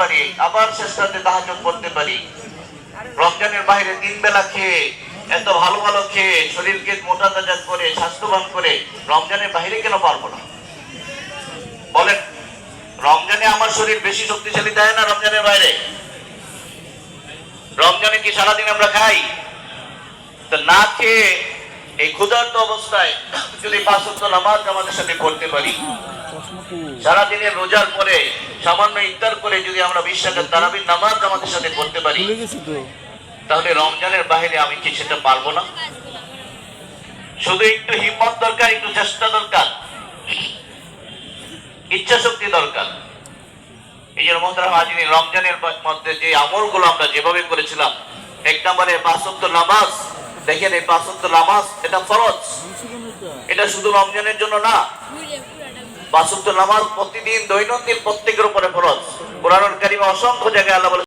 পারি, আবার শেষ রাতে তাহাজ্জুদ পড়তে পারি। রমজানের বাইরে 3 বেলা খেয়ে, এত ভালো ভালো খেয়ে শরীরকে মোটা তাজা করে স্বাস্থ্যবান করে রমজানের বাইরে কেন পারবো না? বলেন, রমজানে আমার শরীর বেশি শক্তিশালী দেয় না রমজানের বাইরে? রমজানে কি সারাদিন আমরা খাই? তো না খেয়ে এই ক্ষুধার্ত অবস্থায় যদি 5 ওয়াক্ত নামাজ আমাদের সাথে পড়তে পারি, সারাদিনের রোজার পরে সামান্য ইফতার করে যদি আমরা 20 রাকাত তারাবির নামাজ আমাদের সাথে পড়তে পারি, তাহলে রমজানের বাইরে আমি কি সেটা পারবো না? শুধু একটু হিম্মত দরকার, একটু চেষ্টা দরকার, ইচ্ছা শক্তি দরকার। এই জন্য মোহতারাম হাজিরিন, রমজানের মধ্যে যে আমলগুলো আমরা যেভাবে করেছিলাম, 1 নম্বরে 5 ওয়াক্ত নামাজ। দেখেন, এই 5 ওয়াক্ত নামাজ এটা ফরজ, এটা শুধু রমজানের জন্য না। 5 ওয়াক্ত নামাজ প্রতিদিন দৈনন্দিন প্রত্যেকের উপরে ফরজ। কুরআনুল কারীমে অসংখ্য জায়গায় আল্লাহ